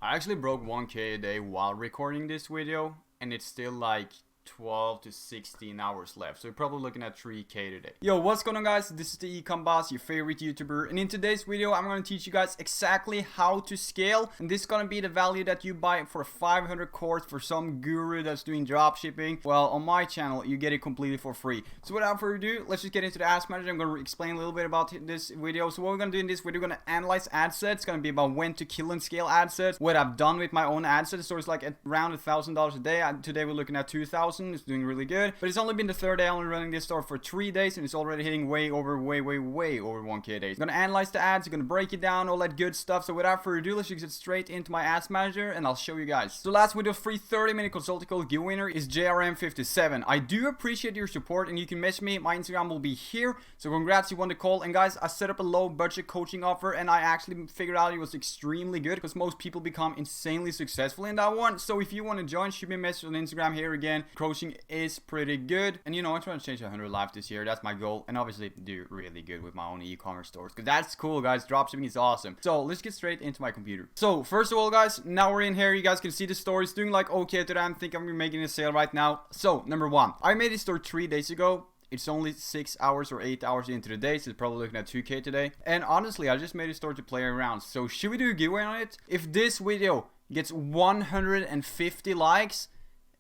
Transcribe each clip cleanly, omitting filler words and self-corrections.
I actually broke 1K a day while recording this video, and it's still like 12 to 16 hours left, so you're probably looking at 3K today. Yo, what's going on, guys? This is the Ecom Boss, your favorite YouTuber, and in today's video I'm going to teach you guys exactly how to scale, and this is going to be the value that you buy for 500 course for some guru that's doing dropshipping. Well, on my channel you get it completely for free. So without further ado, let's just get into the Ads Manager. I'm going to explain a little bit about this video. So what we're going to do in this video, we're going to analyze ad sets. It's going to be about when to kill and scale ad sets, what I've done with my own ad sets. So it's like around $1,000 a day. Today we're looking at 2,000. It's doing really good, but it's only been the third day. I'm only running this store for 3 days, and it's already hitting way over 1K a day. I'm gonna analyze the ads, I'm gonna break it down, all that good stuff. So without further ado, let's just get straight into my Ads Manager, and I'll show you guys. So last video, free 30-minute consulting call giveaway winner is JRM57. I do appreciate your support, and you can message me. My Instagram will be here. So congrats, you won the call. And guys, I set up a low budget coaching offer, and I actually figured out it was extremely good because most people become insanely successful in that one. So if you want to join, shoot me a message on Instagram here again. Coaching is pretty good, and you know, I'm trying to change 100 lives this year. That's my goal, and obviously do really good with my own e-commerce stores, because that's cool, guys. Dropshipping is awesome. So let's get straight into my computer. So first of all, guys, now we're in here. You guys can see the store is doing like okay today. I think I'm making a sale right now. So number one, I made this store 3 days ago. It's only 6 hours or 8 hours into the day, so it's probably looking at 2K today. And honestly, I just made a store to play around. So should we do a giveaway on it? If this video gets 150 likes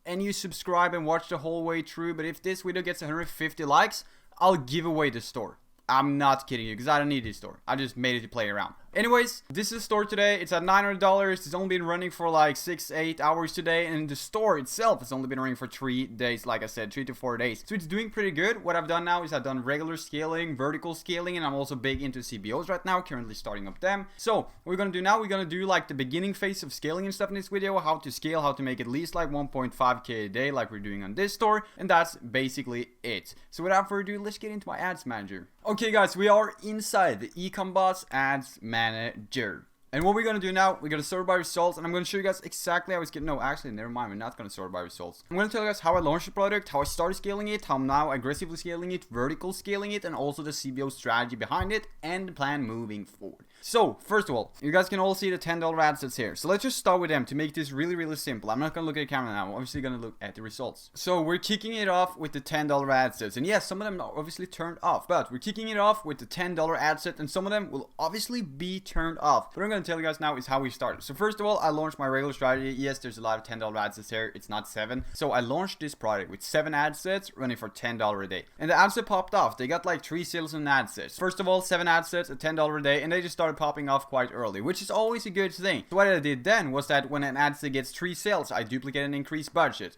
and you subscribe and watch the whole way through, but if this video gets 150 likes, I'll give away the store. I'm not kidding you, because I don't need this store. I just made it to play around. Anyways, this is the store today. It's at $900. It's only been running for like 6-8 hours today, and the store itself has only been running for 3 days, like I said, 3 to 4 days. So it's doing pretty good. What I've done now is I've done regular scaling, vertical scaling, and I'm also big into CBOs right now, currently starting up them. So what we're gonna do now, we're gonna do like the beginning phase of scaling and stuff in this video, how to scale, how to make at least like 1.5K a day like we're doing on this store, and that's basically it. So without further ado, let's get into my Ads Manager. Okay guys, we are inside the Ecom Boss Ads Manager. And what we're going to do now, we're going to sort by results, and I'm going to show you guys exactly how it's getting. No, actually, never mind. We're not going to sort by results. I'm going to tell you guys how I launched the product, how I started scaling it, how I'm now aggressively scaling it, vertical scaling it, and also the CBO strategy behind it, and the plan moving forward. So, first of all, you guys can all see the $10 ad sets here. So let's just start with them to make this really simple. I'm not going to look at the camera now. I'm obviously going to look at the results. So we're kicking it off with the $10 ad sets. And yes, some of them are obviously turned off, but we're kicking it off with the $10 ad set, and some of them will obviously be turned off. What I'm going to tell you guys now is how we started. So first of all, I launched my regular strategy. Yes, there's a lot of $10 ad sets here. It's not 7. So I launched this product with 7 ad sets running for $10 a day. And the ad set popped off. They got like 3 sales in ad sets. First of all, 7 ad sets at $10 a day, and they just started popping off quite early, which is always a good thing. So what I did then was that when an ad set gets 3 sales, I duplicate and increase budget.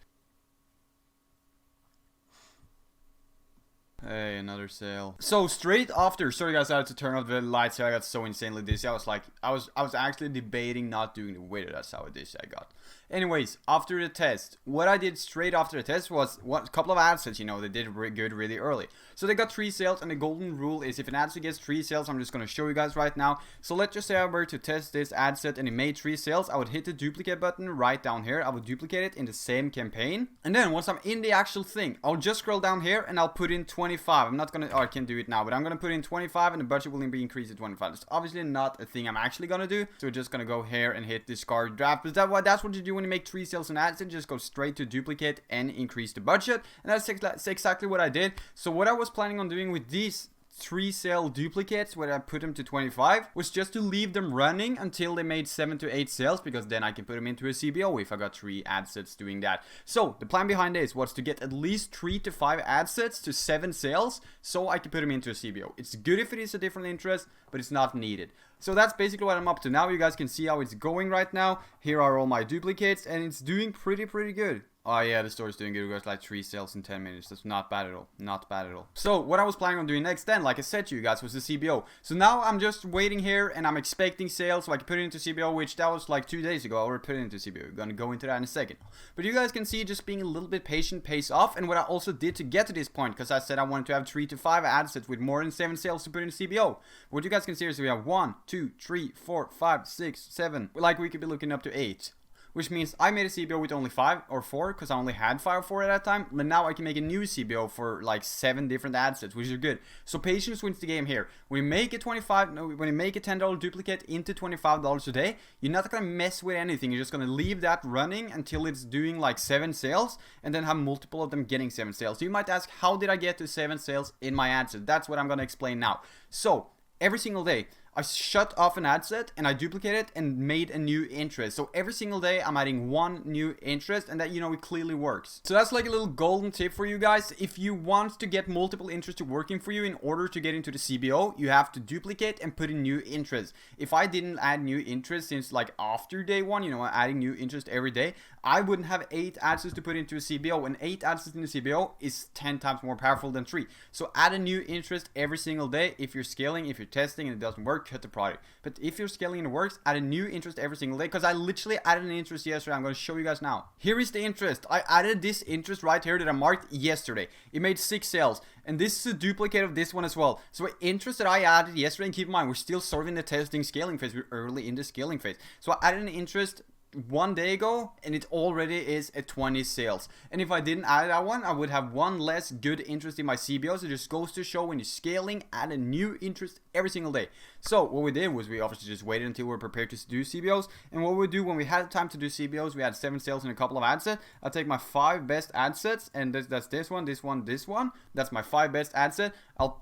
Hey, another sale. So straight after, sorry guys, I had to turn off the lights here. I got so insanely dizzy. I was actually debating not doing the video. That's how dizzy I got. Anyways, after the test, what I did straight after the test was a couple of ad sets, you know, they did good really early. So they got 3 sales, and the golden rule is if an ad set gets 3 sales, I'm just going to show you guys right now. So let's just say I were to test this ad set and it made 3 sales. I would hit the duplicate button right down here. I would duplicate it in the same campaign. And then once I'm in the actual thing, I'll just scroll down here and I'll put in 25. I'm not going to, I can't do it now, but I'm going to put in 25 and the budget will be increased to 25. That's obviously not a thing I'm actually going to do. So we're just going to go here and hit discard draft. But that's what you do when you make 3 sales in ads, and just go straight to duplicate and increase the budget. And that's exactly what I did. So what I was planning on doing with these 3 sale duplicates, where I put them to 25, was just to leave them running until they made 7 to 8 sales, because then I can put them into a CBO if I got 3 ad sets doing that. So the plan behind this was to get at least 3 to 5 ad sets to 7 sales, so I can put them into a CBO. It's good if it is a different interest, but it's not needed. So that's basically what I'm up to now. You guys can see how it's going right now. Here are all my duplicates, and it's doing pretty good. Oh yeah, the store is doing good. We got like 3 sales in 10 minutes. That's not bad at all. Not bad at all. So what I was planning on doing next then, like I said to you guys, was the CBO. So now I'm just waiting here and I'm expecting sales so I can put it into CBO, which that was like 2 days ago. I already put it into CBO. We're gonna go into that in a second. But you guys can see just being a little bit patient pays off. And what I also did to get to this point, because I said I wanted to have 3 to 5 ad sets with more than 7 sales to put in CBO. What you guys can see is we have 1, 2, 3, 4, 5, 6, 7. Like we could be looking up to 8. which means I made a CBO with only 5 or 4 because I only had 5 or 4 at that time. But now I can make a new CBO for like 7 different ad sets, which is good. So patience wins the game here. When you make a when you make a $10 duplicate into $25 a day, you're not gonna mess with anything. You're just gonna leave that running until it's doing like 7 sales, and then have multiple of them getting 7 sales. So you might ask, how did I get to 7 sales in my ad set? That's what I'm gonna explain now. So every single day, I shut off an ad set and I duplicate it and made a new interest. So every single day I'm adding one new interest, and that, you know, it clearly works. So that's like a little golden tip for you guys. If you want to get multiple interests working for you in order to get into the CBO, you have to duplicate and put in new interests. If I didn't add new interests since like after day 1, you know, adding new interest every day, I wouldn't have 8 ad sets to put into a CBO, and 8 ad sets in the CBO is 10 times more powerful than 3. So add a new interest every single day. If you're scaling, if you're testing and it doesn't work, cut the product. But if you're scaling and it works, add a new interest every single day, because I literally added an interest yesterday. I'm going to show you guys now. Here is the interest. I added this interest right here that I marked yesterday. It made 6 sales, and this is a duplicate of this one as well. So interest that I added yesterday, and keep in mind, we're still serving the testing scaling phase. We're early in the scaling phase. So I added an interest 1 day ago, and it already is at 20 sales. And if I didn't add that one, I would have one less good interest in my CBO. So it just goes to show, when you're scaling, add a new interest every single day. So what we did was we obviously just waited until we were prepared to do CBOs. And what we do when we had time to do CBOs, we had 7 sales in a couple of ad sets. I'll take my 5 best ad sets, and that's this one, this one, this one. That's my 5 best ad set. I'll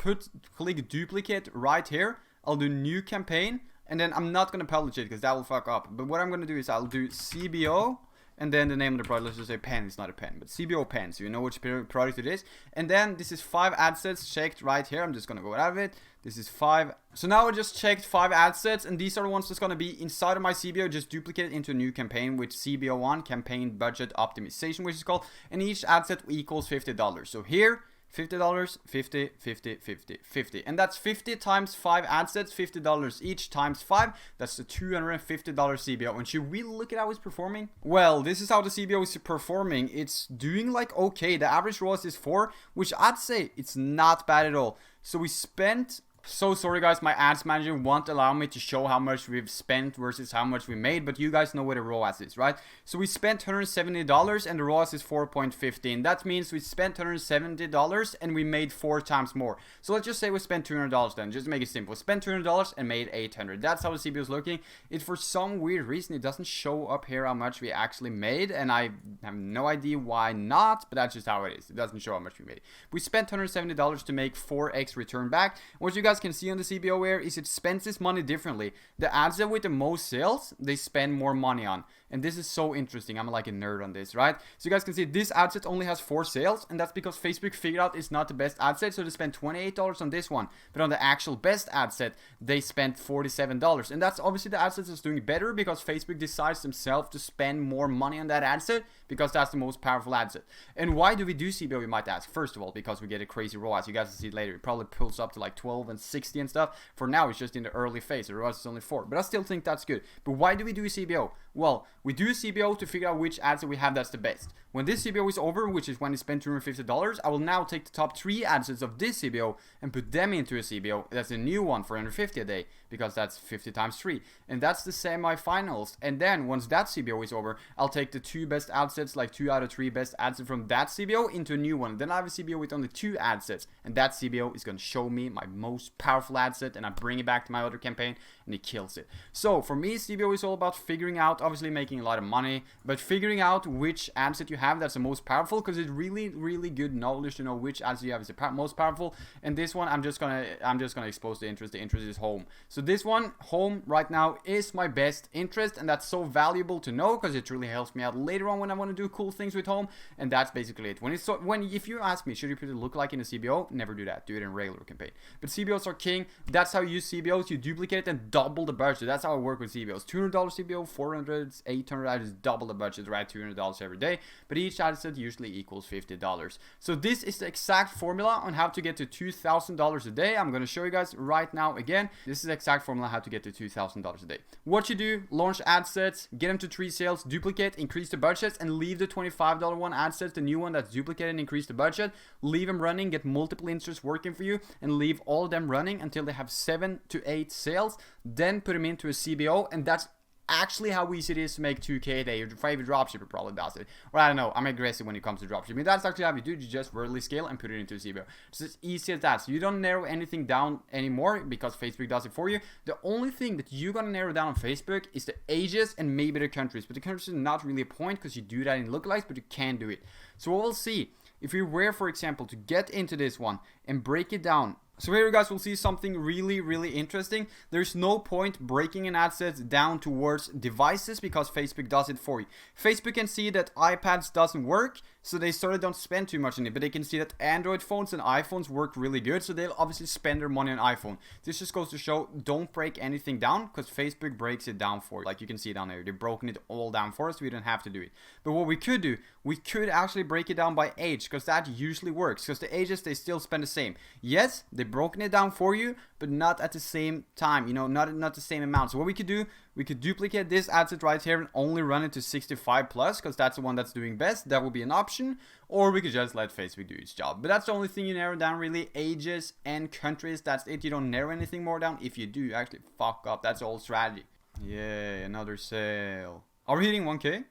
click duplicate right here. I'll do new campaign. And then I'm not going to publish it because that will fuck up. But what I'm going to do is I'll do CBO, and then the name of the product, let's just say pen. It's not a pen, but CBO pen. So you know which product it is. And then this is 5 ad sets checked right here. I'm just going to go out of it. This is 5. So now I just checked 5 ad sets, and these are the ones that's going to be inside of my CBO. Just duplicate it into a new campaign with CBO1, campaign budget optimization, which is called. And each ad set equals $50. So here, $50, 50, 50, 50, 50. And that's 50 times 5 ad sets, $50 each times 5. That's the $250 CBO. And should we look at how it's performing? Well, this is how the CBO is performing. It's doing like okay. The average ROAS is 4, which I'd say it's not bad at all. So we spent... So sorry guys, my ads manager won't allow me to show how much we've spent versus how much we made, but you guys know what a ROAS is, right? So we spent $170 and the ROAS is 4.15. That means we spent $170 and we made 4 times more. So let's just say we spent $200 then, just to make it simple. We spent $200 and made $800. That's how the CBO is looking. It, for some weird reason, it doesn't show up here how much we actually made, and I have no idea why not, but that's just how it is. It doesn't show how much we made. We spent $170 to make 4x return back. What you guys can see on the CBO here is it spends this money differently. The ads that with the most sales, they spend more money on. And this is so interesting. I'm like a nerd on this, right? So you guys can see this ad set only has 4 sales, and that's because Facebook figured out it's not the best ad set, so they spent $28 on this one. But on the actual best ad set, they spent $47. And that's obviously the ad set that's doing better because Facebook decides themselves to spend more money on that ad set because that's the most powerful ad set. And why do we do CBO, you might ask? First of all, because we get a crazy ROAS. You guys will see it later. It probably pulls up to like 12 and 60 and stuff. For now, it's just in the early phase. The ROAS is only 4. But I still think that's good. But why do we do a CBO? Well, we do a CBO to figure out which ads that we have that's the best. When this CBO is over, which is when you spend $250, I will now take the top 3 ad sets of this CBO and put them into a CBO. That's a new one for $150 a day because that's 50 times 3. And that's the semi-finals. And then once that CBO is over, I'll take the 2 best ad sets, like 2 out of 3 best ad sets from that CBO into a new one. Then I have a CBO with only 2 ad sets. And that CBO is going to show me my most powerful ad set, and I bring it back to my other campaign and it kills it. So for me, CBO is all about figuring out, obviously making a lot of money, but figuring out which ad set you have that's the most powerful, because it's really, really good knowledge to know which ads you have is the most powerful. And this one, I'm just gonna expose the interest. The interest is home. So this one, home, right now is my best interest, and that's so valuable to know because it really helps me out later on when I want to do cool things with home. And that's basically it. If you ask me, should you put it look like in a CBO? Never do that. Do it in a regular campaign. But CBOs are king. That's how you use CBOs. You duplicate it and double the budget. That's how I work with CBOs. $200 CBO, $400, $800. I just double the budget, right? $200 every day. But each ad set usually equals $50. So this is the exact formula on how to get to $2,000 a day. I'm going to show you guys right now again. This is the exact formula how to get to $2,000 a day. What you do, launch ad sets, get them to 3 sales, duplicate, increase the budgets, and leave the $25 one ad sets, the new one that's duplicated, and increase the budget. Leave them running, get multiple interests working for you, and leave all of them running until they have 7 to 8 sales. Then put them into a CBO, and that's actually how easy it is to make 2k a day. Your favorite dropshipper probably does it. Or I don't know, I'm aggressive when it comes to dropshipping. That's actually how you do it. You just vertically scale and put it into a CBO. It's as easy as that. So you don't narrow anything down anymore because Facebook does it for you. The only thing that you're gonna narrow down on Facebook is the ages and maybe the countries. But the countries is not really a point because you do that in lookalikes, but you can do it. So what we'll see, if we were, for example, to get into this one and break it down. So here you guys will see something really interesting. There's no point breaking an ad set down towards devices because Facebook does it for you. Facebook can see that iPads doesn't work, so they sort of don't spend too much on it, but they can see that Android phones and iPhones work really good, so they'll obviously spend their money on iPhone. This just goes to show, don't break anything down because Facebook breaks it down for you. Like you can see down there, they've broken it all down for us, so we don't have to do it. But what we could do, we could actually break it down by age because that usually works because the ages, they still spend the same. Yes, they've broken it down for you, but not at the same time, you know, not the same amount. So what we could do, we could duplicate this ad set right here and only run it to 65 plus because that's the one that's doing best. That would be an option. Or we could just let Facebook do its job. But that's the only thing you narrow down, really. Ages and countries, that's it. You don't narrow anything more down. If you do, you actually fuck up. That's the whole strategy. Yay, another sale. Are we hitting 1k?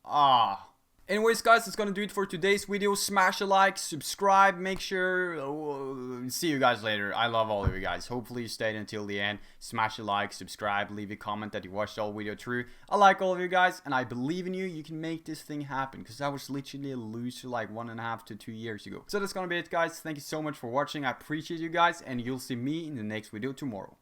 Ah. Anyways, guys, that's gonna do it for today's video. Smash a like, subscribe, make sure. See you guys later. I love all of you guys. Hopefully you stayed until the end. Smash a like, subscribe, leave a comment that you watched the whole video through. I like all of you guys, and I believe in you. You can make this thing happen, because I was literally a loser like 1.5 to 2 years ago. So that's gonna be it, guys. Thank you so much for watching. I appreciate you guys, and you'll see me in the next video tomorrow.